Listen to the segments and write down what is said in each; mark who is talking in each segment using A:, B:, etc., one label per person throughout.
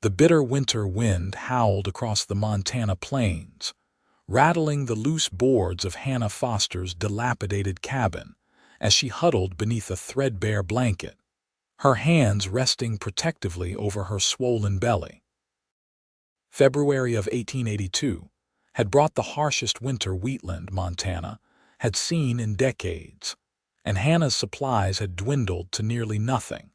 A: The bitter winter wind howled across the Montana plains, rattling the loose boards of Hannah Foster's dilapidated cabin as she huddled beneath a threadbare blanket, her hands resting protectively over her swollen belly. February of 1882 had brought the harshest winter Wheatland, Montana, had seen in decades, and Hannah's supplies had dwindled to nearly nothing.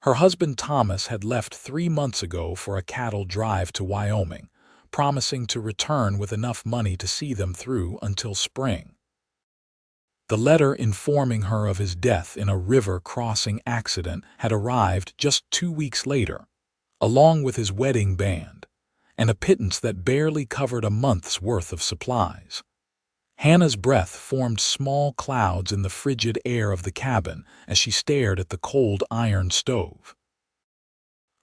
A: Her husband Thomas had left 3 months ago for a cattle drive to Wyoming, promising to return with enough money to see them through until spring. The letter informing her of his death in a river crossing accident had arrived just 2 weeks later, along with his wedding band, and a pittance that barely covered a month's worth of supplies. Hannah's breath formed small clouds in the frigid air of the cabin as she stared at the cold iron stove.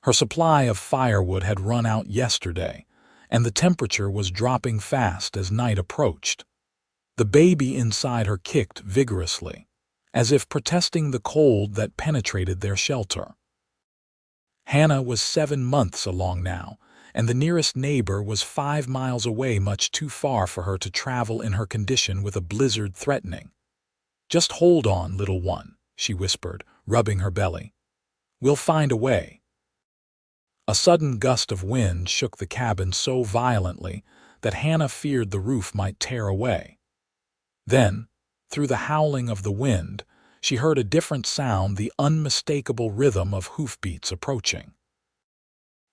A: Her supply of firewood had run out yesterday, and the temperature was dropping fast as night approached. The baby inside her kicked vigorously, as if protesting the cold that penetrated their shelter. Hannah was 7 months along now, and the nearest neighbor was 5 miles away, much too far for her to travel in her condition with a blizzard threatening. "Just hold on, little one," she whispered, rubbing her belly. "We'll find a way." A sudden gust of wind shook the cabin so violently that Hannah feared the roof might tear away. Then, through the howling of the wind, she heard a different sound, the unmistakable rhythm of hoofbeats approaching.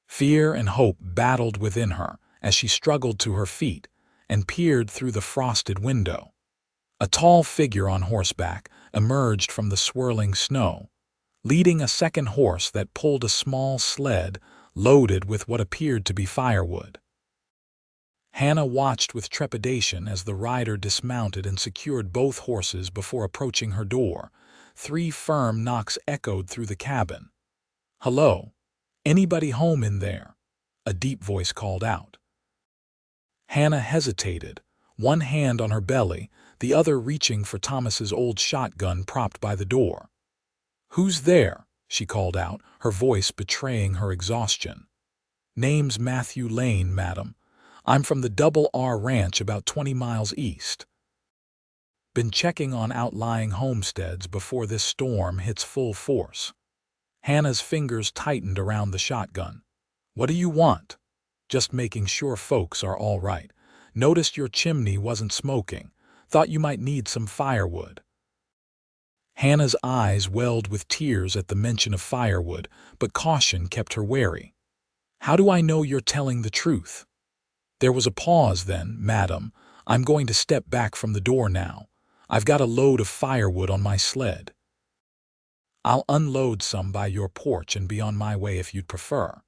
A: Fear and hope battled within her as she struggled to her feet and peered through the frosted window. A tall figure on horseback emerged from the swirling snow, leading a second horse that pulled a small sled loaded with what appeared to be firewood. Hannah watched with trepidation as the rider dismounted and secured both horses before approaching her door. 3 firm knocks echoed through the cabin. "Hello? Anybody home in there?" a deep voice called out. Hannah hesitated, one hand on her belly, the other reaching for Thomas's old shotgun propped by the door. "Who's there?" she called out, her voice betraying her exhaustion. "Name's Matthew Lane, madam. I'm from the Double R Ranch about 20 miles east. Been checking on outlying homesteads before this storm hits full force." Hannah's fingers tightened around the shotgun. "What do you want?" "Just making sure folks are all right. Noticed your chimney wasn't smoking. Thought you might need some firewood." Hannah's eyes welled with tears at the mention of firewood, but caution kept her wary. "How do I know you're telling the truth?" There was a pause then. "Madam, I'm going to step back from the door now. I've got a load of firewood on my sled. I'll unload some by your porch and be on my way if you'd prefer.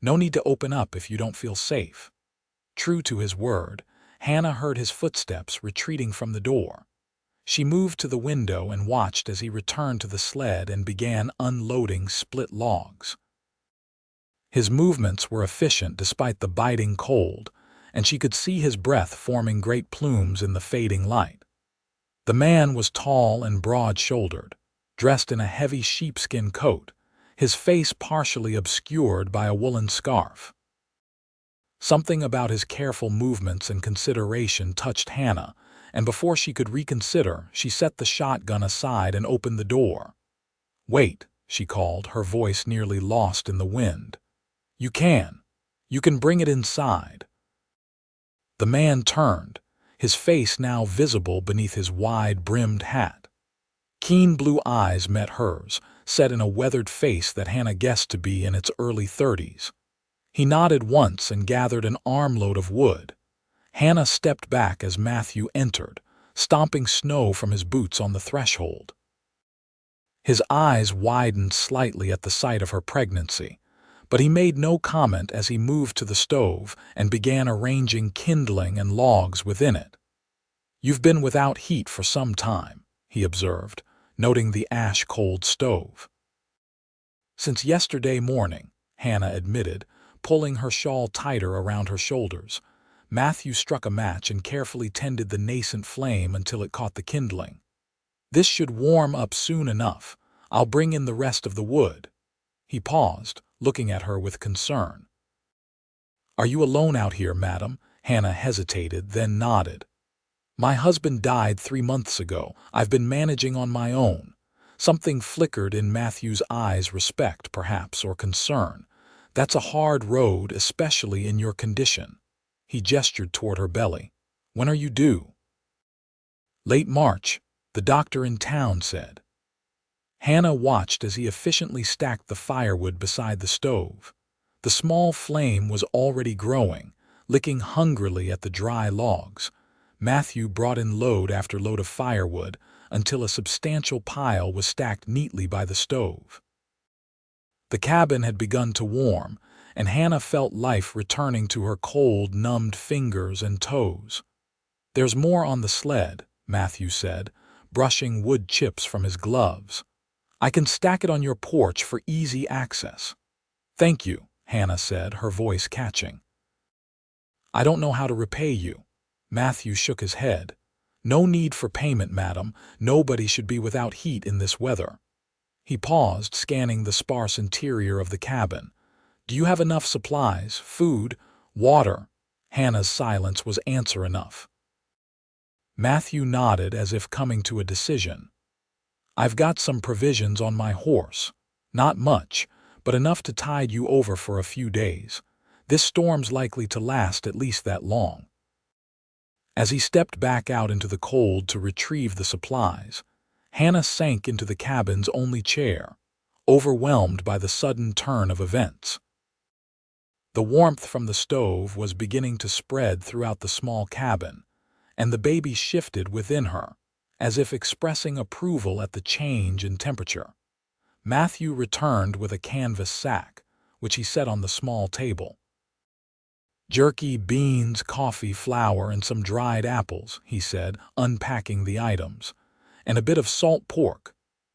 A: No need to open up if you don't feel safe." True to his word, Hannah heard his footsteps retreating from the door. She moved to the window and watched as he returned to the sled and began unloading split logs. His movements were efficient despite the biting cold, and she could see his breath forming great plumes in the fading light. The man was tall and broad-shouldered, dressed in a heavy sheepskin coat, his face partially obscured by a woolen scarf. Something about his careful movements and consideration touched Hannah, and before she could reconsider, she set the shotgun aside and opened the door. "Wait," she called, her voice nearly lost in the wind. You can bring it inside." The man turned, his face now visible beneath his wide-brimmed hat. Keen blue eyes met hers, set in a weathered face that Hannah guessed to be in its early 30s. He nodded once and gathered an armload of wood. Hannah stepped back as Matthew entered, stomping snow from his boots on the threshold. His eyes widened slightly at the sight of her pregnancy, but he made no comment as he moved to the stove and began arranging kindling and logs within it. "You've been without heat for some time," he observed, noting the ash-cold stove. "Since yesterday morning," Hannah admitted, pulling her shawl tighter around her shoulders. Matthew struck a match and carefully tended the nascent flame until it caught the kindling. "This should warm up soon enough. I'll bring in the rest of the wood." He paused, looking at her with concern. "Are you alone out here, madam?" Hannah hesitated, then nodded. "My husband died 3 months ago. I've been managing on my own." Something flickered in Matthew's eyes, respect, perhaps, or concern. "That's a hard road, especially in your condition." He gestured toward her belly. "When are you due?" "Late March, the doctor in town said." Hannah watched as he efficiently stacked the firewood beside the stove. The small flame was already growing, licking hungrily at the dry logs. Matthew brought in load after load of firewood until a substantial pile was stacked neatly by the stove. The cabin had begun to warm, and Hannah felt life returning to her cold, numbed fingers and toes. "There's more on the sled," Matthew said, brushing wood chips from his gloves. "I can stack it on your porch for easy access." "Thank you," Hannah said, her voice catching. "I don't know how to repay you." Matthew shook his head. "No need for payment, madam. Nobody should be without heat in this weather." He paused, scanning the sparse interior of the cabin. "Do you have enough supplies, food, water?" Hannah's silence was answer enough. Matthew nodded as if coming to a decision. "I've got some provisions on my horse. Not much, but enough to tide you over for a few days. This storm's likely to last at least that long." As he stepped back out into the cold to retrieve the supplies, Hannah sank into the cabin's only chair, overwhelmed by the sudden turn of events. The warmth from the stove was beginning to spread throughout the small cabin, and the baby shifted within her, as if expressing approval at the change in temperature. Matthew returned with a canvas sack, which he set on the small table. "Jerky, beans, coffee, flour, and some dried apples," he said, unpacking the items. "And a bit of salt pork."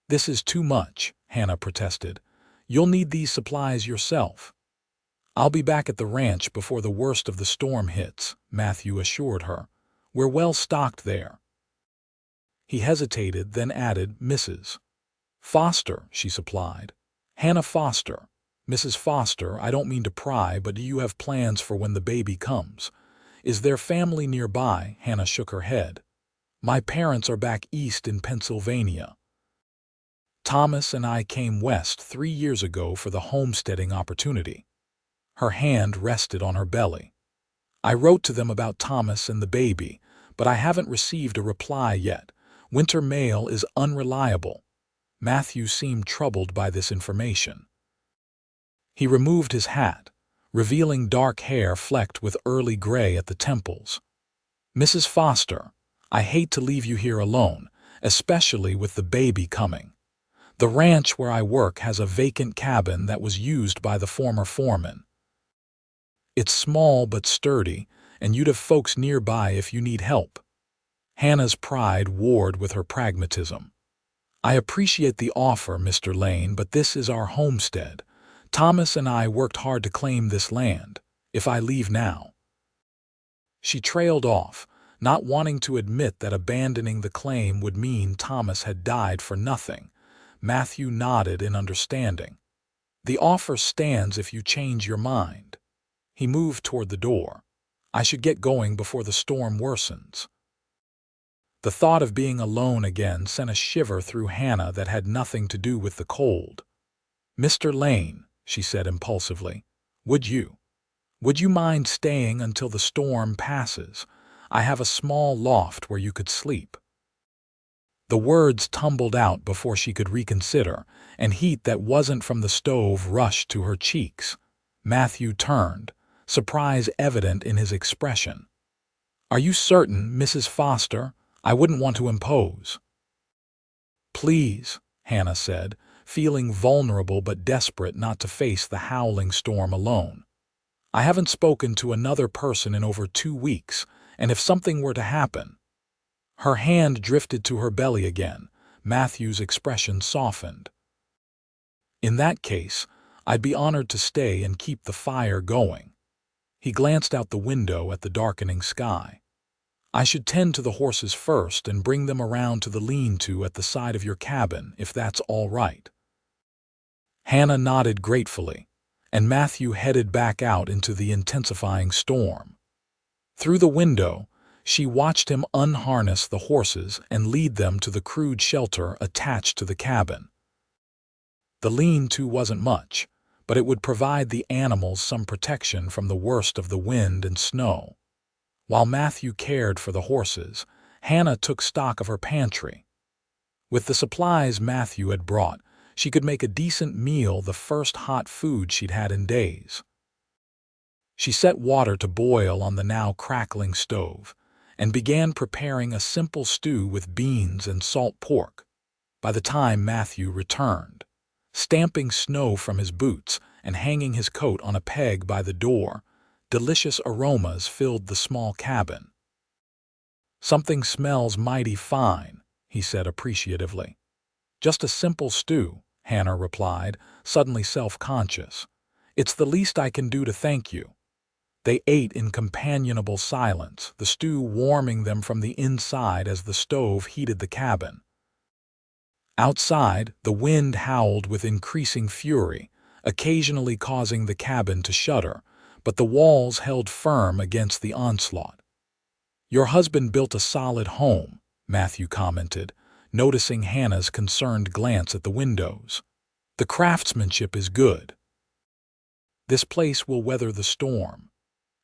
A: "This is too much," Hannah protested. "You'll need these supplies yourself." "I'll be back at the ranch before the worst of the storm hits," Matthew assured her. "We're well stocked there." He hesitated, then added, "Mrs. Foster," she supplied. "Hannah Foster. Mrs. Foster, I don't mean to pry, but do you have plans for when the baby comes? Is there family nearby?" Hannah shook her head. "My parents are back east in Pennsylvania. Thomas and I came west 3 years ago for the homesteading opportunity." Her hand rested on her belly. "I wrote to them about Thomas and the baby, but I haven't received a reply yet. Winter mail is unreliable." Matthew seemed troubled by this information. He removed his hat, revealing dark hair flecked with early gray at the temples. "Mrs. Foster, I hate to leave you here alone, especially with the baby coming. The ranch where I work has a vacant cabin that was used by the former foreman. It's small but sturdy, and you'd have folks nearby if you need help." Hannah's pride warred with her pragmatism. "I appreciate the offer, Mr. Lane, but this is our homestead. Thomas and I worked hard to claim this land. If I leave now—" She trailed off, not wanting to admit that abandoning the claim would mean Thomas had died for nothing. Matthew nodded in understanding. "The offer stands if you change your mind." He moved toward the door. "I should get going before the storm worsens." The thought of being alone again sent a shiver through Hannah that had nothing to do with the cold. "Mr. Lane," she said impulsively, Would you mind staying until the storm passes? I have a small loft where you could sleep." The words tumbled out before she could reconsider, and heat that wasn't from the stove rushed to her cheeks. Matthew turned, surprise evident in his expression. "Are you certain, Mrs. Foster? I wouldn't want to impose." "Please," Hannah said, feeling vulnerable but desperate not to face the howling storm alone. "I haven't spoken to another person in over 2 weeks, and if something were to happen—" Her hand drifted to her belly again. Matthew's expression softened. "In that case, I'd be honored to stay and keep the fire going." He glanced out the window at the darkening sky. "I should tend to the horses first and bring them around to the lean-to at the side of your cabin, if that's all right." Hannah nodded gratefully. and Matthew headed back out into the intensifying storm. Through the window, she watched him unharness the horses and lead them to the crude shelter attached to the cabin. The lean-to wasn't much, but it would provide the animals some protection from the worst of the wind and snow. While Matthew cared for the horses, Hannah took stock of her pantry. With the supplies Matthew had brought, she could make a decent meal, the first hot food she'd had in days. She set water to boil on the now crackling stove and began preparing a simple stew with beans and salt pork. By the time Matthew returned, stamping snow from his boots and hanging his coat on a peg by the door, delicious aromas filled the small cabin. "Something smells mighty fine," he said appreciatively. "Just a simple stew," Hannah replied, suddenly self-conscious. "It's the least I can do to thank you." They ate in companionable silence, the stew warming them from the inside as the stove heated the cabin. Outside, the wind howled with increasing fury, occasionally causing the cabin to shudder, but the walls held firm against the onslaught. "Your husband built a solid home," Matthew commented, noticing Hannah's concerned glance at the windows. "The craftsmanship is good." "This place will weather the storm."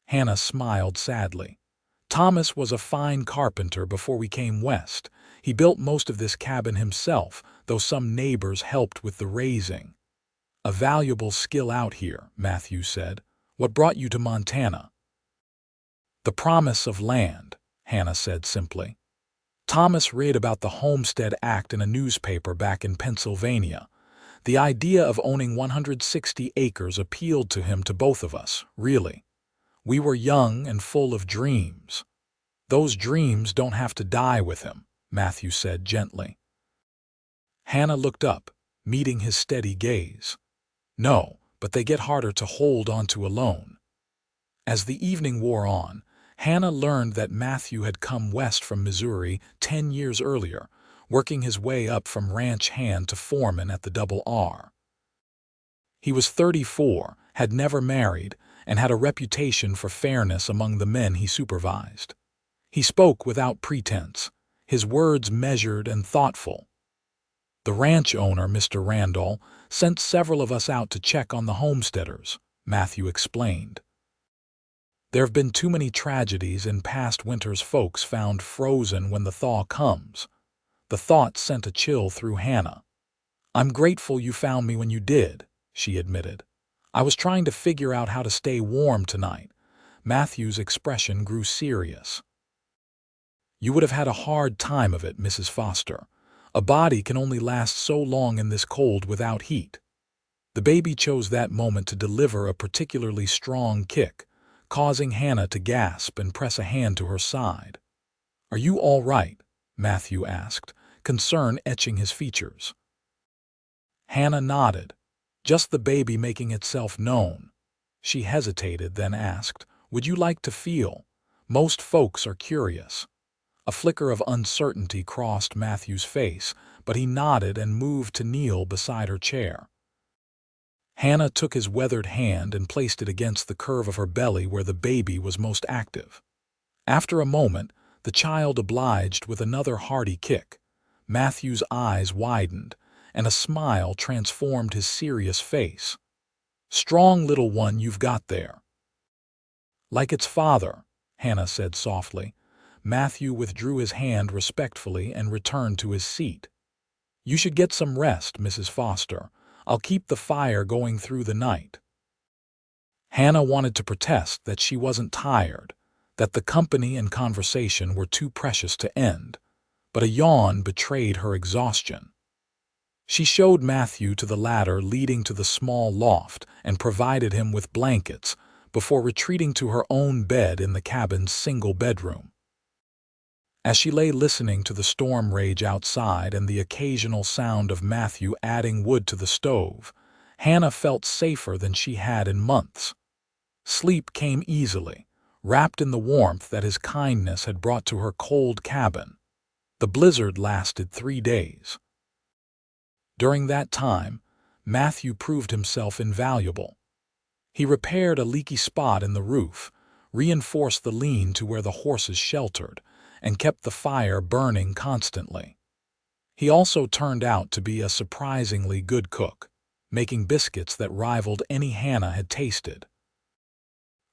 A: Hannah smiled sadly. "Thomas was a fine carpenter before we came west. He built most of this cabin himself, though some neighbors helped with the raising." "A valuable skill out here," Matthew said. "What brought you to Montana?" "The promise of land," Hannah said simply. "Thomas read about the Homestead Act in a newspaper back in Pennsylvania. The idea of owning 160 acres appealed to both of us, really. We were young and full of dreams." "Those dreams don't have to die with him," Matthew said gently. Hannah looked up, meeting his steady gaze. "No, but they get harder to hold onto alone." As the evening wore on, Hannah learned that Matthew had come west from Missouri 10 years earlier, working his way up from ranch hand to foreman at the Double R. He was 34, had never married, and had a reputation for fairness among the men he supervised. He spoke without pretense, his words measured and thoughtful. "The ranch owner, Mr. Randall, sent several of us out to check on the homesteaders," Matthew explained. "There have been too many tragedies in past winters, folks found frozen when the thaw comes." The thought sent a chill through Hannah. "I'm grateful you found me when you did," she admitted. "I was trying to figure out how to stay warm tonight." Matthew's expression grew serious. "You would have had a hard time of it, Mrs. Foster. A body can only last so long in this cold without heat." The baby chose that moment to deliver a particularly strong kick, causing Hannah to gasp and press a hand to her side. "Are you all right?" Matthew asked, concern etching his features. Hannah nodded. "Just the baby making itself known." She hesitated, then asked, "Would you like to feel? Most folks are curious." A flicker of uncertainty crossed Matthew's face, but he nodded and moved to kneel beside her chair. Hannah took his weathered hand and placed it against the curve of her belly where the baby was most active. After a moment, the child obliged with another hearty kick. Matthew's eyes widened, and a smile transformed his serious face. "Strong little one you've got there." "Like its father," Hannah said softly. Matthew withdrew his hand respectfully and returned to his seat. "You should get some rest, Mrs. Foster. I'll keep the fire going through the night." Hannah wanted to protest that she wasn't tired, that the company and conversation were too precious to end, but a yawn betrayed her exhaustion. She showed Matthew to the ladder leading to the small loft and provided him with blankets before retreating to her own bed in the cabin's single bedroom. As she lay listening to the storm rage outside and the occasional sound of Matthew adding wood to the stove, Hannah felt safer than she had in months. Sleep came easily, wrapped in the warmth that his kindness had brought to her cold cabin. The blizzard lasted 3 days. During that time, Matthew proved himself invaluable. He repaired a leaky spot in the roof, reinforced the lean to where the horses sheltered, and kept the fire burning constantly. He also turned out to be a surprisingly good cook, making biscuits that rivaled any Hannah had tasted.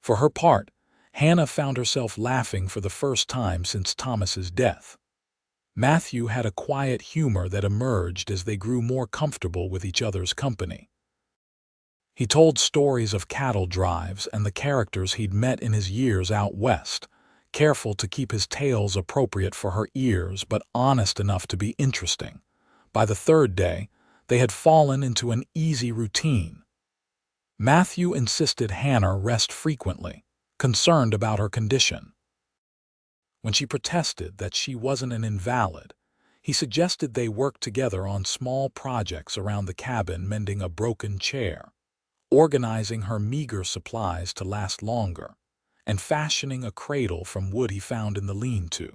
A: For her part, Hannah found herself laughing for the first time since Thomas's death. Matthew had a quiet humor that emerged as they grew more comfortable with each other's company. He told stories of cattle drives and the characters he'd met in his years out west, careful to keep his tales appropriate for her ears but honest enough to be interesting. By the third day, they had fallen into an easy routine. Matthew insisted Hannah rest frequently, concerned about her condition. When she protested that she wasn't an invalid, he suggested they work together on small projects around the cabin, mending a broken chair, organizing her meager supplies to last longer, and fashioning a cradle from wood he found in the lean-to.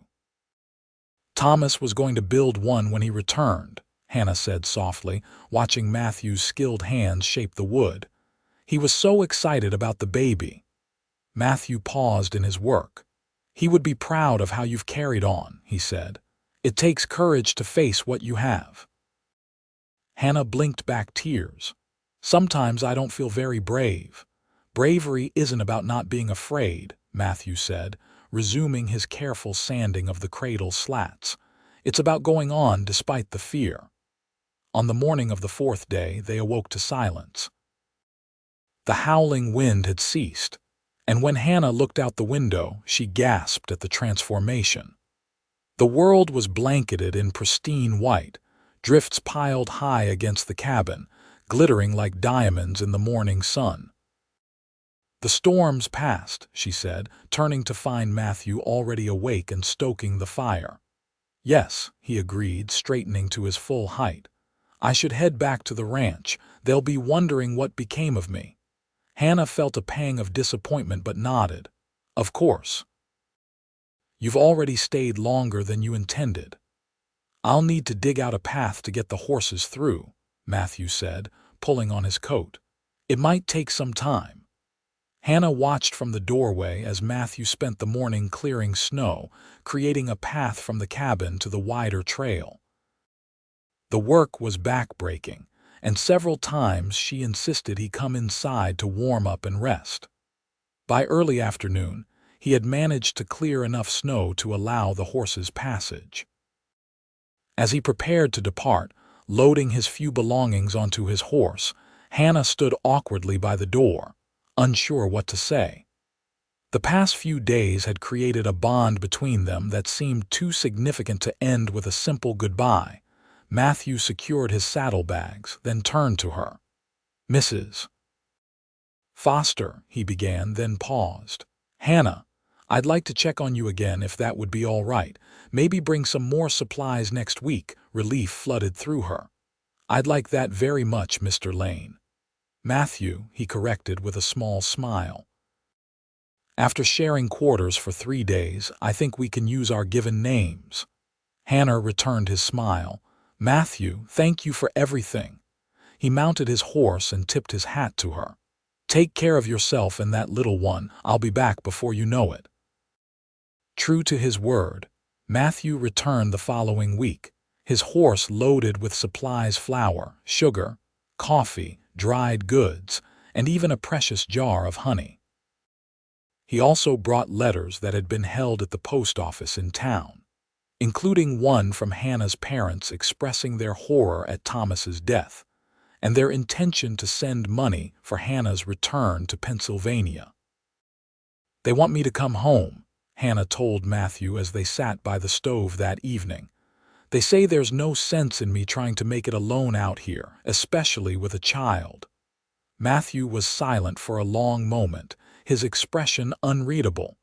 A: Thomas was going to build one when he returned, Hannah said softly, watching Matthew's skilled hands shape the wood. He was so excited about the baby. Matthew paused in his work. He would be proud of how you've carried on, he said. It takes courage to face what you have. Hannah blinked back tears. Sometimes I don't feel very brave. Bravery isn't about not being afraid, Matthew said, resuming his careful sanding of the cradle slats. It's about going on despite the fear. On the morning of the fourth day, they awoke to silence. The howling wind had ceased, and when Hannah looked out the window, she gasped at the transformation. The world was blanketed in pristine white, drifts piled high against the cabin, glittering like diamonds in the morning sun. The storm's passed, she said, turning to find Matthew already awake and stoking the fire. Yes, he agreed, straightening to his full height. I should head back to the ranch. They'll be wondering what became of me. Hannah felt a pang of disappointment but nodded. Of course. You've already stayed longer than you intended. I'll need to dig out a path to get the horses through, Matthew said, pulling on his coat. It might take some time. Hannah watched from the doorway as Matthew spent the morning clearing snow, creating a path from the cabin to the wider trail. The work was back-breaking, and several times she insisted he come inside to warm up and rest. By early afternoon, he had managed to clear enough snow to allow the horses passage. As he prepared to depart, loading his few belongings onto his horse, Hannah stood awkwardly by the door, unsure what to say. The past few days had created a bond between them that seemed too significant to end with a simple goodbye. Matthew secured his saddlebags, then turned to her. Mrs. Foster, he began, then paused. Hannah, I'd like to check on you again if that would be all right. Maybe bring some more supplies next week. Relief flooded through her. I'd like that very much, Mr. Lane. Matthew, he corrected with a small smile. After sharing quarters for 3 days, I think we can use our given names. Hannah returned his smile. Matthew, thank you for everything. He mounted his horse and tipped his hat to her. Take care of yourself and that little one. I'll be back before you know it. True to his word, Matthew returned the following week, his horse loaded with supplies: flour, sugar, coffee, dried goods, and even a precious jar of honey. He also brought letters that had been held at the post office in town, including one from Hannah's parents expressing their horror at Thomas's death and their intention to send money for Hannah's return to Pennsylvania. They want me to come home, Hannah told Matthew as they sat by the stove that evening. They say there's no sense in me trying to make it alone out here, especially with a child. Matthew was silent for a long moment, his expression unreadable.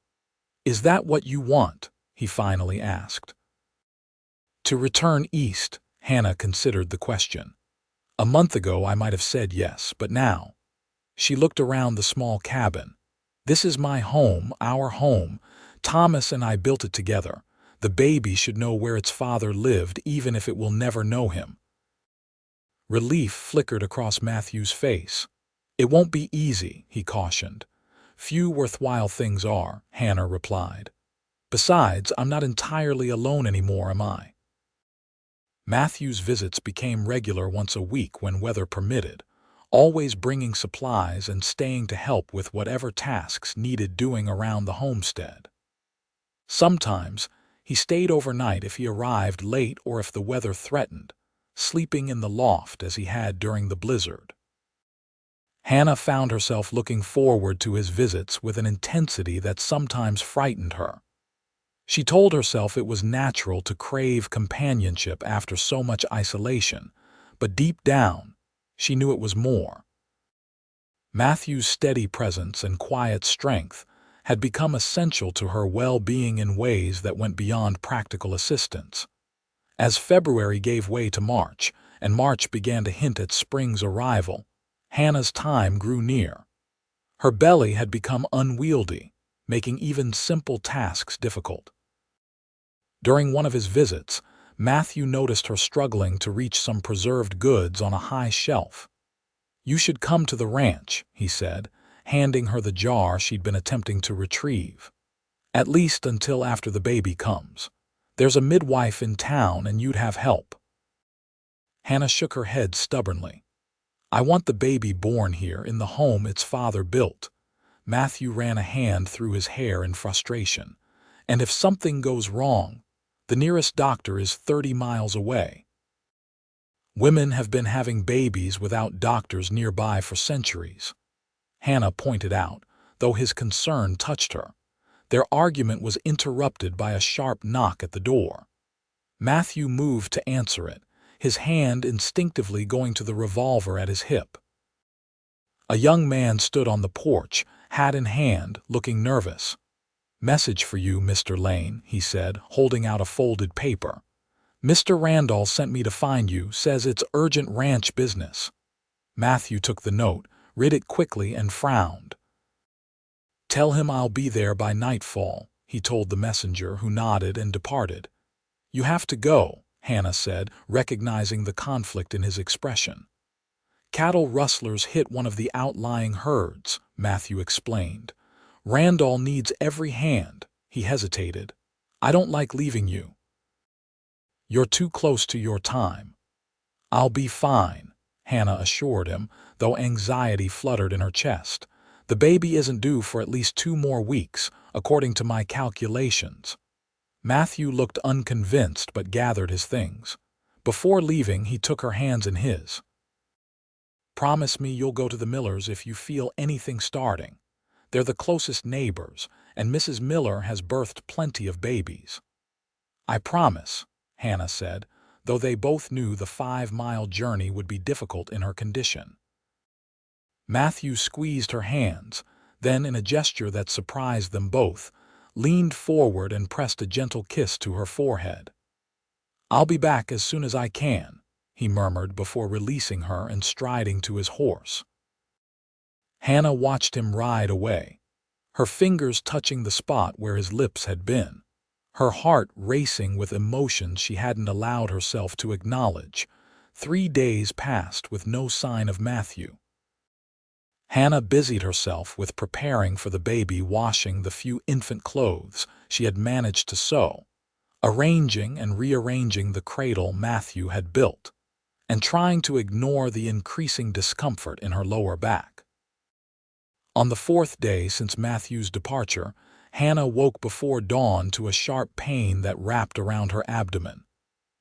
A: Is that what you want? He finally asked. To return east, Hannah considered the question. A month ago I might have said yes, but now. She looked around the small cabin. This is my home, our home. Thomas and I built it together. The baby should know where its father lived, even if it will never know him. Relief flickered across Matthew's face. "It won't be easy," he cautioned. "Few worthwhile things are," Hannah replied. "Besides, I'm not entirely alone anymore, am I?" Matthew's visits became regular once a week when weather permitted, always bringing supplies and staying to help with whatever tasks needed doing around the homestead. Sometimes, he stayed overnight if he arrived late or if the weather threatened, sleeping in the loft as he had during the blizzard. Hannah found herself looking forward to his visits with an intensity that sometimes frightened her. She told herself it was natural to crave companionship after so much isolation, but deep down, she knew it was more. Matthew's steady presence and quiet strength had become essential to her well-being in ways that went beyond practical assistance. As February gave way to March, and March began to hint at spring's arrival, Hannah's time grew near. Her belly had become unwieldy, making even simple tasks difficult. During one of his visits, Matthew noticed her struggling to reach some preserved goods on a high shelf. "You should come to the ranch," he said, handing her the jar she'd been attempting to retrieve. "At least until after the baby comes. There's a midwife in town and you'd have help." Hannah shook her head stubbornly. "I want the baby born here in the home its father built." Matthew ran a hand through his hair in frustration. "And if something goes wrong, the nearest doctor is 30 miles away. Women have been having babies without doctors nearby for centuries," Hannah pointed out, though his concern touched her. Their argument was interrupted by a sharp knock at the door. Matthew moved to answer it, his hand instinctively going to the revolver at his hip. A young man stood on the porch, hat in hand, looking nervous. "Message for you, Mr. Lane," he said, holding out a folded paper. "Mr. Randall sent me to find you, says it's urgent ranch business." Matthew took the note, read it quickly, and frowned. "Tell him I'll be there by nightfall," he told the messenger, who nodded and departed. "You have to go," Hannah said, recognizing the conflict in his expression. "Cattle rustlers hit one of the outlying herds," Matthew explained. "Randall needs every hand." He hesitated. "I don't like leaving you. You're too close to your time." "I'll be fine," Hannah assured him, though anxiety fluttered in her chest. "The baby isn't due for at least 2 more weeks, according to my calculations." Matthew looked unconvinced but gathered his things. Before leaving, he took her hands in his. "Promise me you'll go to the Millers if you feel anything starting. They're the closest neighbors, and Mrs. Miller has birthed plenty of babies." "I promise," Hannah said, though they both knew the 5-mile journey would be difficult in her condition. Matthew squeezed her hands, then, in a gesture that surprised them both, leaned forward and pressed a gentle kiss to her forehead. "I'll be back as soon as I can," he murmured before releasing her and striding to his horse. Hannah watched him ride away, her fingers touching the spot where his lips had been, her heart racing with emotions she hadn't allowed herself to acknowledge. 3 days passed with no sign of Matthew. Hannah busied herself with preparing for the baby, washing the few infant clothes she had managed to sew, arranging and rearranging the cradle Matthew had built, and trying to ignore the increasing discomfort in her lower back. On the 4th day since Matthew's departure, Hannah woke before dawn to a sharp pain that wrapped around her abdomen.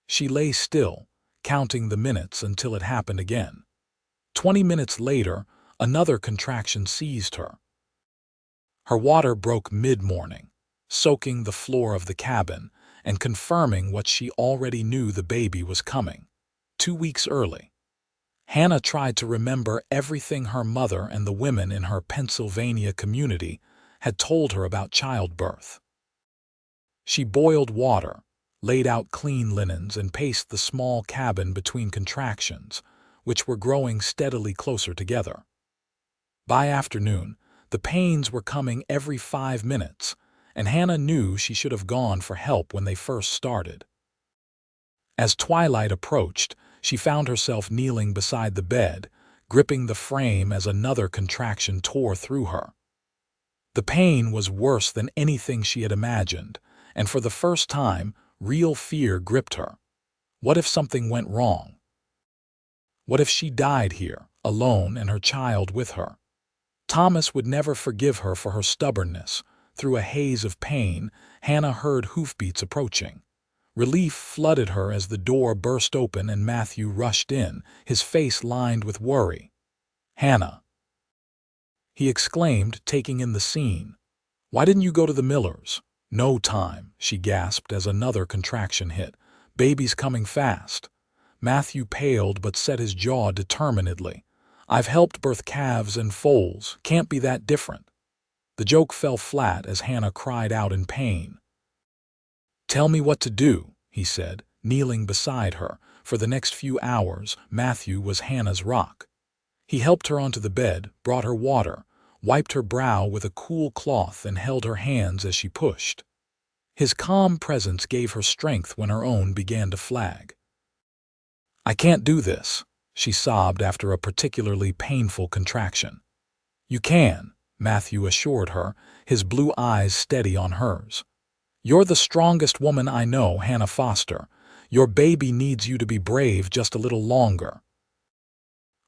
A: She lay still, counting the minutes until it happened again. 20 minutes later, another contraction seized her. Her water broke mid-morning, soaking the floor of the cabin and confirming what she already knew: the baby was coming. 2 weeks early. Hannah tried to remember everything her mother and the women in her Pennsylvania community had told her about childbirth. She boiled water, laid out clean linens, and paced the small cabin between contractions, which were growing steadily closer together. By afternoon, the pains were coming every 5 minutes, and Hannah knew she should have gone for help when they first started. As twilight approached, she found herself kneeling beside the bed, gripping the frame as another contraction tore through her. The pain was worse than anything she had imagined, and for the first time, real fear gripped her. What if something went wrong? What if she died here, alone and her child with her? Thomas would never forgive her for her stubbornness. Through a haze of pain, Hannah heard hoofbeats approaching. Relief flooded her as the door burst open and Matthew rushed in, his face lined with worry. "Hannah," he exclaimed, taking in the scene. "Why didn't you go to the Millers?" "No time," she gasped as another contraction hit. "Baby's coming fast." Matthew paled but set his jaw determinedly. "I've helped birth calves and foals. Can't be that different." The joke fell flat as Hannah cried out in pain. "Tell me what to do," he said, kneeling beside her. For the next few hours, Matthew was Hannah's rock. He helped her onto the bed, brought her water, wiped her brow with a cool cloth and held her hands as she pushed. His calm presence gave her strength when her own began to flag. "I can't do this," she sobbed after a particularly painful contraction. "You can," Matthew assured her, his blue eyes steady on hers. "You're the strongest woman I know, Hannah Foster. Your baby needs you to be brave just a little longer."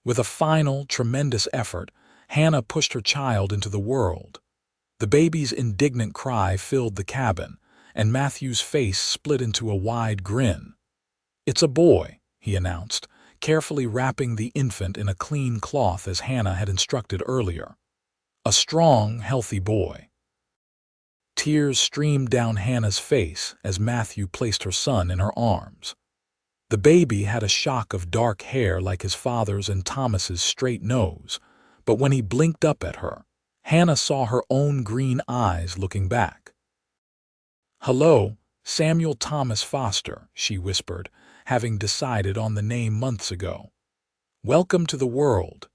A: With a final, tremendous effort, Hannah pushed her child into the world. The baby's indignant cry filled the cabin, and Matthew's face split into a wide grin. "It's a boy," he announced, carefully wrapping the infant in a clean cloth as Hannah had instructed earlier. "A strong, healthy boy." Tears streamed down Hannah's face as Matthew placed her son in her arms. The baby had a shock of dark hair like his father's and Thomas's straight nose, but when he blinked up at her, Hannah saw her own green eyes looking back. "Hello, Samuel Thomas Foster," she whispered, having decided on the name months ago. "Welcome to the world."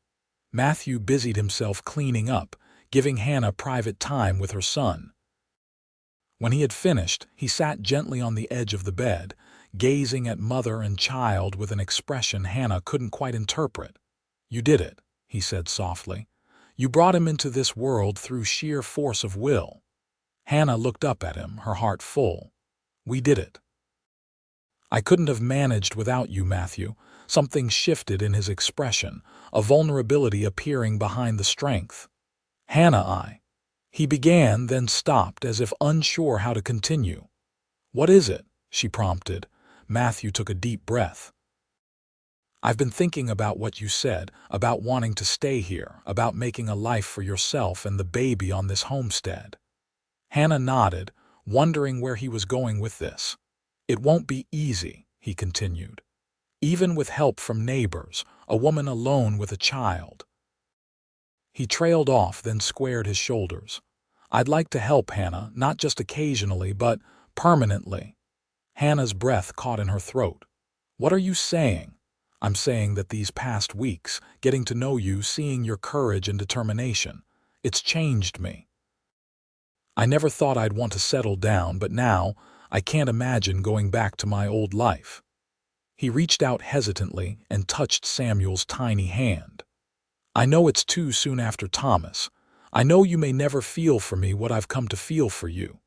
A: Matthew busied himself cleaning up, giving Hannah private time with her son. When he had finished, he sat gently on the edge of the bed, gazing at mother and child with an expression Hannah couldn't quite interpret. "You did it," he said softly. "You brought him into this world through sheer force of will." Hannah looked up at him, her heart full. "We did it." "I couldn't have managed without you, Matthew." Something shifted in his expression, a vulnerability appearing behind the strength. "Hannah, He began, then stopped as if unsure how to continue. "What is it?" she prompted. Matthew took a deep breath. "I've been thinking about what you said, about wanting to stay here, about making a life for yourself and the baby on this homestead." Hannah nodded, wondering where he was going with this. "It won't be easy," he continued. "Even with help from neighbors, a woman alone with a child." He trailed off, then squared his shoulders. "I'd like to help, Hannah, not just occasionally, but permanently." Hannah's breath caught in her throat. "What are you saying?" "I'm saying that these past weeks, getting to know you, seeing your courage and determination, it's changed me. I never thought I'd want to settle down, but now I can't imagine going back to my old life." He reached out hesitantly and touched Samuel's tiny hand. "I know it's too soon after Thomas. I know you may never feel for me what I've come to feel for you.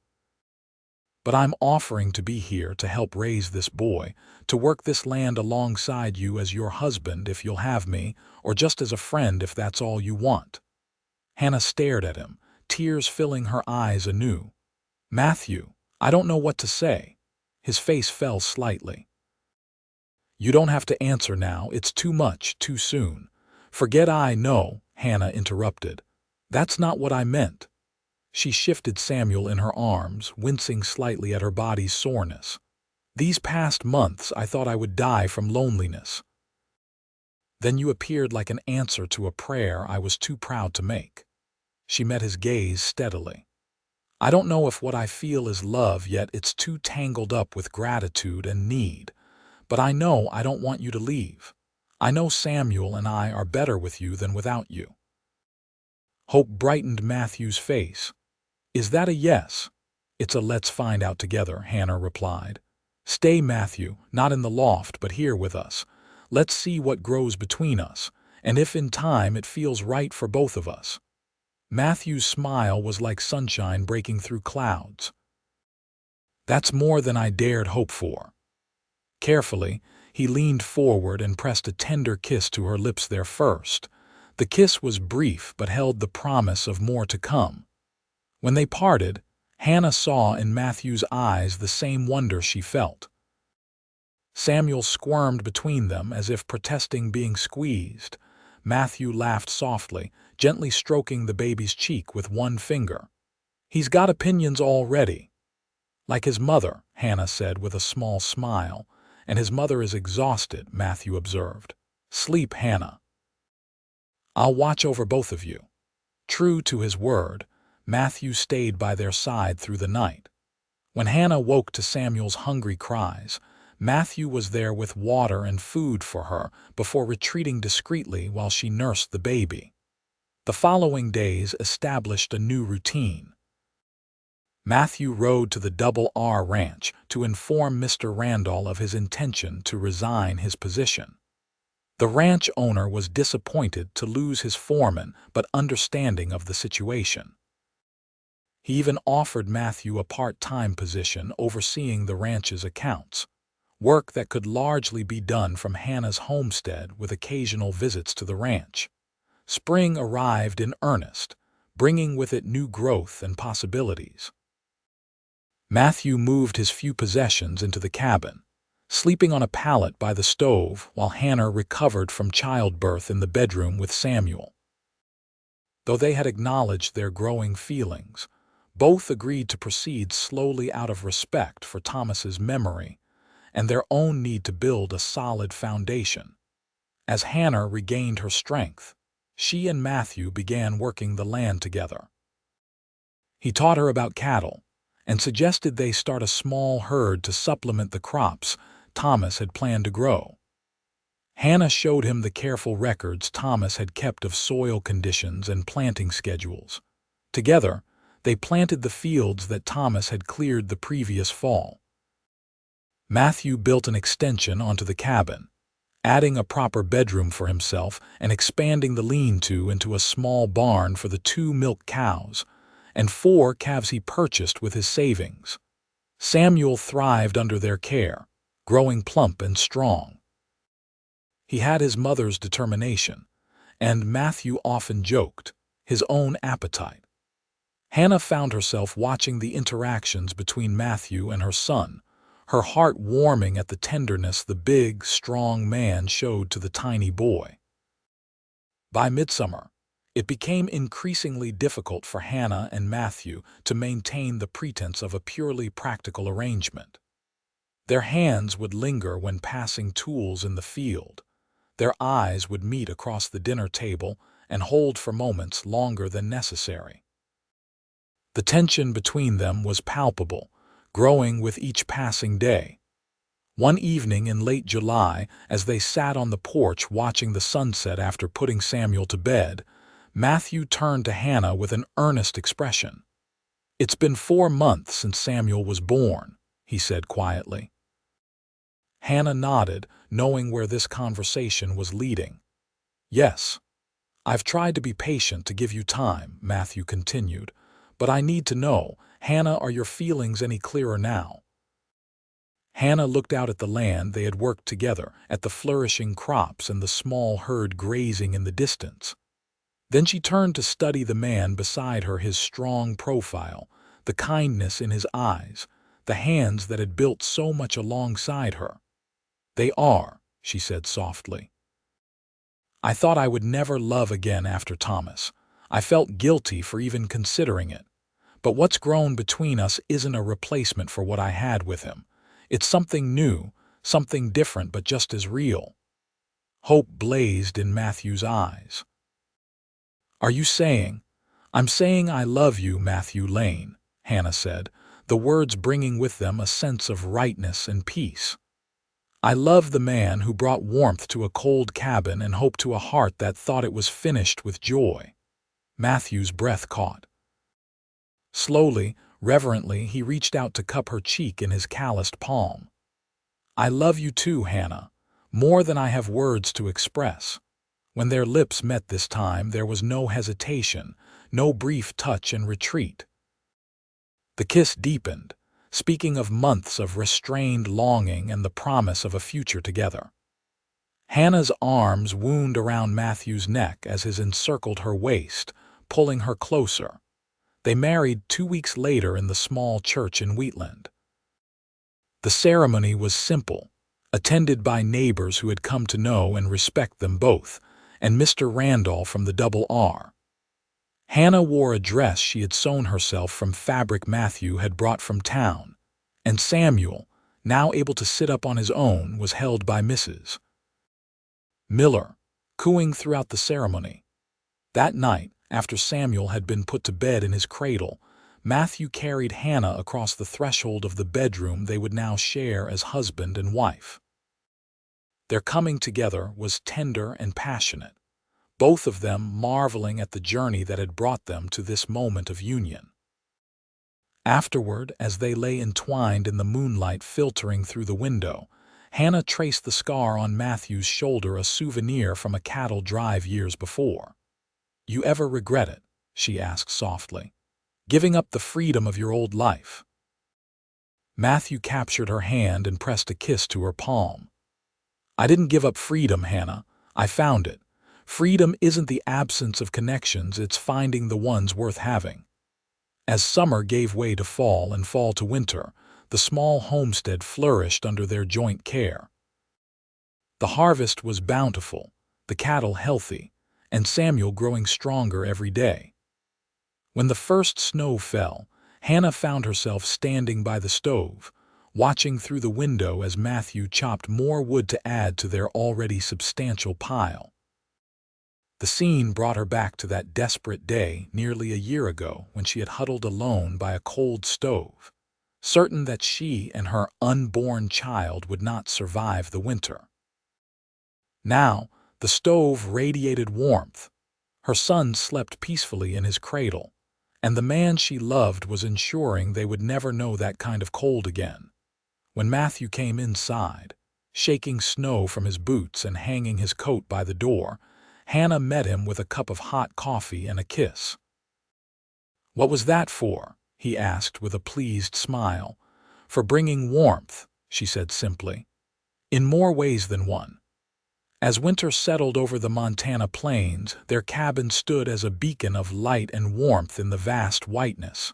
A: But I'm offering to be here to help raise this boy, to work this land alongside you as your husband if you'll have me, or just as a friend if that's all you want." Hannah stared at him, tears filling her eyes anew. "Matthew, I don't know what to say." His face fell slightly. "You don't have to answer now. It's too much, too soon." "Forget I know," Hannah interrupted. "That's not what I meant." She shifted Samuel in her arms, wincing slightly at her body's soreness. "These past months I thought I would die from loneliness. Then you appeared like an answer to a prayer I was too proud to make." She met his gaze steadily. "I don't know if what I feel is love yet. It's too tangled up with gratitude and need. But I know I don't want you to leave. I know Samuel and I are better with you than without you." Hope brightened Matthew's face. "Is that a yes?" "It's a let's find out together," Hannah replied. "Stay, Matthew, not in the loft, but here with us. Let's see what grows between us." and if in time it feels right for both of us." Matthew's smile was like sunshine breaking through clouds. "That's more than I dared hope for." Carefully, he leaned forward and pressed a tender kiss to her lips there first. The kiss was brief but held the promise of more to come. When they parted, Hannah saw in Matthew's eyes the same wonder she felt. Samuel squirmed between them as if protesting being squeezed. Matthew laughed softly, gently stroking the baby's cheek with one finger. "He's got opinions already." "Like his mother," Hannah said with a small smile. "And his mother is exhausted," Matthew observed. "Sleep, Hannah. I'll watch over both of you." True to his word, Matthew stayed by their side through the night. When Hannah woke to Samuel's hungry cries, Matthew was there with water and food for her before retreating discreetly while she nursed the baby. The following days established a new routine. Matthew rode to the Double R Ranch to inform Mr. Randall of his intention to resign his position. The ranch owner was disappointed to lose his foreman but understanding of the situation. He even offered Matthew a part-time position overseeing the ranch's accounts, work that could largely be done from Hannah's homestead with occasional visits to the ranch. Spring arrived in earnest, bringing with it new growth and possibilities. Matthew moved his few possessions into the cabin, sleeping on a pallet by the stove while Hannah recovered from childbirth in the bedroom with Samuel. Though they had acknowledged their growing feelings, both agreed to proceed slowly out of respect for Thomas's memory and their own need to build a solid foundation. As Hannah regained her strength, she and Matthew began working the land together. He taught her about cattle and suggested they start a small herd to supplement the crops Thomas had planned to grow. Hannah showed him the careful records Thomas had kept of soil conditions and planting schedules. Together, they planted the fields that Thomas had cleared the previous fall. Matthew built an extension onto the cabin, adding a proper bedroom for himself and expanding the lean-to into a small barn for the 2 milk cows and 4 calves he purchased with his savings. Samuel thrived under their care, growing plump and strong. He had his mother's determination, and Matthew often joked, his own appetite. Hannah found herself watching the interactions between Matthew and her son, her heart warming at the tenderness the big, strong man showed to the tiny boy. By midsummer, it became increasingly difficult for Hannah and Matthew to maintain the pretense of a purely practical arrangement. Their hands would linger when passing tools in the field. Their eyes would meet across the dinner table and hold for moments longer than necessary. The tension between them was palpable, growing with each passing day. One evening in late July, as they sat on the porch watching the sunset after putting Samuel to bed, Matthew turned to Hannah with an earnest expression. "It's been 4 months since Samuel was born," he said quietly. Hannah nodded, knowing where this conversation was leading. "Yes, I've tried to be patient to give you time," Matthew continued, "but I need to know, Hannah, are your feelings any clearer now?" Hannah looked out at the land they had worked together, at the flourishing crops and the small herd grazing in the distance. Then she turned to study the man beside her, his strong profile, the kindness in his eyes, the hands that had built so much alongside her. "They are," she said softly. "I thought I would never love again after Thomas. I felt guilty for even considering it. But what's grown between us isn't a replacement for what I had with him. It's something new, something different but just as real." Hope blazed in Matthew's eyes. "Are you saying—" "I'm saying I love you, Matthew Lane," Hannah said, the words bringing with them a sense of rightness and peace. "I love the man who brought warmth to a cold cabin and hope to a heart that thought it was finished with joy." Matthew's breath caught. Slowly, reverently, he reached out to cup her cheek in his calloused palm. "I love you too, Hannah, more than I have words to express. When their lips met this time, there was no hesitation, no brief touch and retreat. The kiss deepened, speaking of months of restrained longing and the promise of a future together. Hannah's arms wound around Matthew's neck as his encircled her waist, pulling her closer. They married 2 weeks later in the small church in Wheatland. The ceremony was simple, attended by neighbors who had come to know and respect them both, and Mr. Randolph from the Double R. Hannah wore a dress she had sewn herself from fabric Matthew had brought from town, and Samuel, now able to sit up on his own, was held by Mrs. Miller, cooing throughout the ceremony. That night, after Samuel had been put to bed in his cradle, Matthew carried Hannah across the threshold of the bedroom they would now share as husband and wife. Their coming together was tender and passionate, both of them marveling at the journey that had brought them to this moment of union. Afterward, as they lay entwined in the moonlight filtering through the window, Hannah traced the scar on Matthew's shoulder, a souvenir from a cattle drive years before. "You ever regret it?" she asked softly. "Giving up the freedom of your old life?" Matthew captured her hand and pressed a kiss to her palm. "I didn't give up freedom, Hannah. I found it. Freedom isn't the absence of connections, it's finding the ones worth having." As summer gave way to fall and fall to winter, the small homestead flourished under their joint care. The harvest was bountiful, the cattle healthy, and Samuel growing stronger every day. When the first snow fell, Hannah found herself standing by the stove, watching through the window as Matthew chopped more wood to add to their already substantial pile. The scene brought her back to that desperate day nearly a year ago when she had huddled alone by a cold stove, certain that she and her unborn child would not survive the winter. Now, the stove radiated warmth. Her son slept peacefully in his cradle, and the man she loved was ensuring they would never know that kind of cold again. When Matthew came inside, shaking snow from his boots and hanging his coat by the door, Hannah met him with a cup of hot coffee and a kiss. "What was that for?" he asked with a pleased smile. "For bringing warmth," she said simply. "In more ways than one." As winter settled over the Montana plains, their cabin stood as a beacon of light and warmth in the vast whiteness.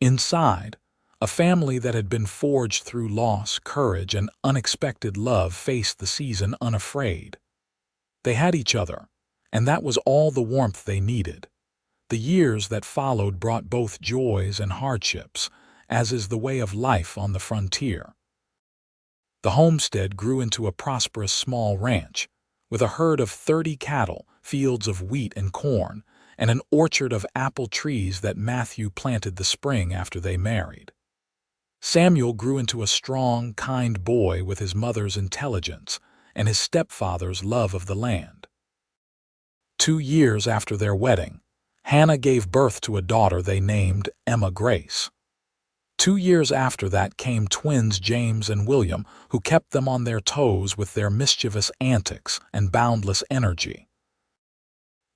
A: Inside, a family that had been forged through loss, courage, and unexpected love faced the season unafraid. They had each other, and that was all the warmth they needed. The years that followed brought both joys and hardships, as is the way of life on the frontier. The homestead grew into a prosperous small ranch, with a herd of 30 cattle, fields of wheat and corn, and an orchard of apple trees that Matthew planted the spring after they married. Samuel grew into a strong, kind boy with his mother's intelligence and his stepfather's love of the land. 2 years after their wedding, Hannah gave birth to a daughter they named Emma Grace. 2 years after that came twins James and William, who kept them on their toes with their mischievous antics and boundless energy.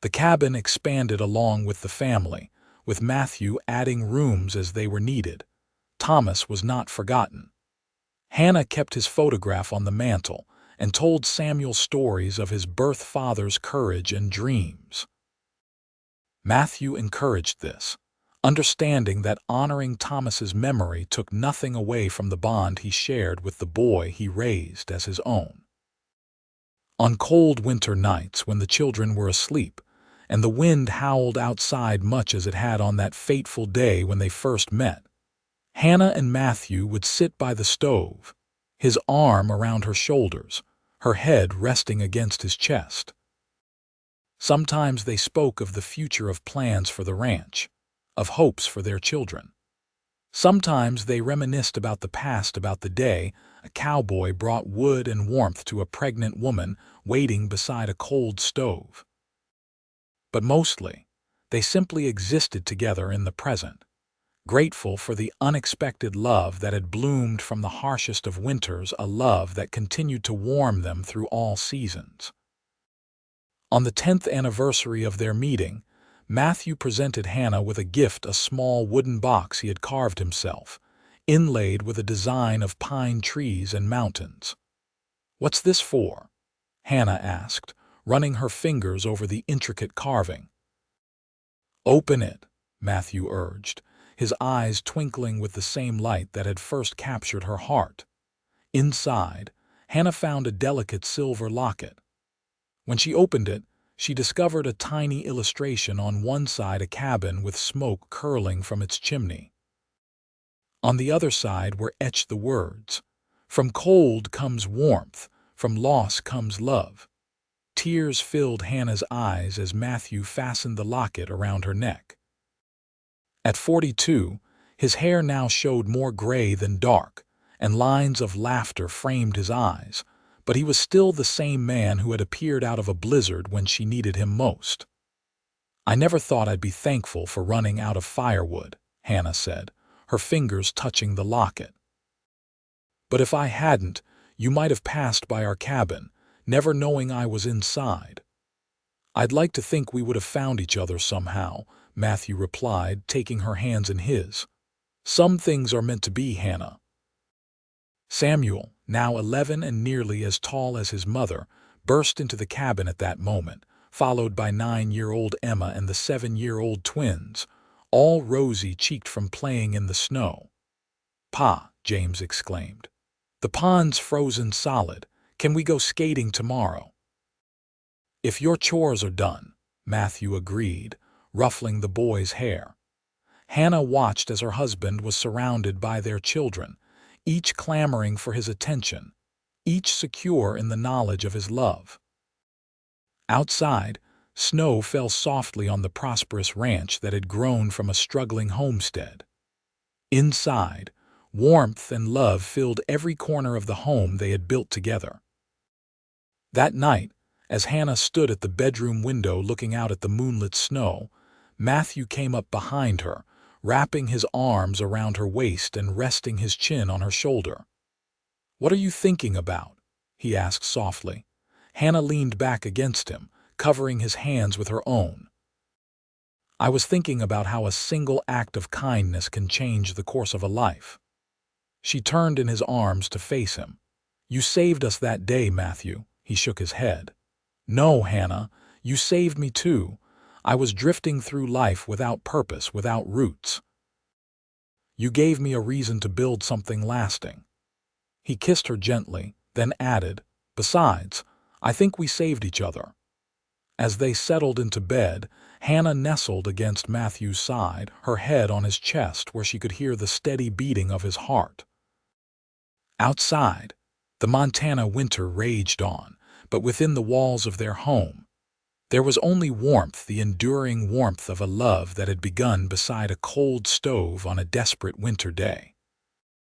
A: The cabin expanded along with the family, with Matthew adding rooms as they were needed. Thomas was not forgotten. Hannah kept his photograph on the mantel and told Samuel stories of his birth father's courage and dreams. Matthew encouraged this, understanding that honoring Thomas's memory took nothing away from the bond he shared with the boy he raised as his own. On cold winter nights when the children were asleep, and the wind howled outside much as it had on that fateful day when they first met, Hannah and Matthew would sit by the stove, his arm around her shoulders, her head resting against his chest. Sometimes they spoke of the future, of plans for the ranch, of hopes for their children. Sometimes they reminisced about the past, about the day a cowboy brought wood and warmth to a pregnant woman waiting beside a cold stove. But mostly, they simply existed together in the present, grateful for the unexpected love that had bloomed from the harshest of winters, a love that continued to warm them through all seasons. On the 10th anniversary of their meeting, Matthew presented Hannah with a gift, a small wooden box he had carved himself, inlaid with a design of pine trees and mountains. "What's this for?" Hannah asked, running her fingers over the intricate carving. "Open it," Matthew urged, his eyes twinkling with the same light that had first captured her heart. Inside, Hannah found a delicate silver locket. When she opened it, she discovered a tiny illustration, on one side a cabin with smoke curling from its chimney. On the other side were etched the words, "From cold comes warmth, from loss comes love." Tears filled Hannah's eyes as Matthew fastened the locket around her neck. At 42, his hair now showed more gray than dark, and lines of laughter framed his eyes, but he was still the same man who had appeared out of a blizzard when she needed him most. "I never thought I'd be thankful for running out of firewood," Hannah said, her fingers touching the locket. "But if I hadn't, you might have passed by our cabin, never knowing I was inside." "I'd like to think we would have found each other somehow," Matthew replied, taking her hands in his. "Some things are meant to be, Hannah." Samuel, now 11 and nearly as tall as his mother, burst into the cabin at that moment, followed by 9-year-old Emma and the 7-year-old twins, all rosy-cheeked from playing in the snow. "Pa," James exclaimed, "the pond's frozen solid. Can we go skating tomorrow?" "If your chores are done," Matthew agreed, ruffling the boy's hair. Hannah watched as her husband was surrounded by their children, each clamoring for his attention, each secure in the knowledge of his love. Outside, snow fell softly on the prosperous ranch that had grown from a struggling homestead. Inside, warmth and love filled every corner of the home they had built together. That night, as Hannah stood at the bedroom window looking out at the moonlit snow, Matthew came up behind her, wrapping his arms around her waist and resting his chin on her shoulder. "What are you thinking about?" he asked softly. Hannah leaned back against him, covering his hands with her own. "I was thinking about how a single act of kindness can change the course of a life." She turned in his arms to face him. "You saved us that day, Matthew." He shook his head. "No, Hannah, you saved me too. I was drifting through life without purpose, without roots. You gave me a reason to build something lasting." He kissed her gently, then added, "Besides, I think we saved each other." As they settled into bed, Hannah nestled against Matthew's side, her head on his chest where she could hear the steady beating of his heart. Outside, the Montana winter raged on, but within the walls of their home, there was only warmth, the enduring warmth of a love that had begun beside a cold stove on a desperate winter day.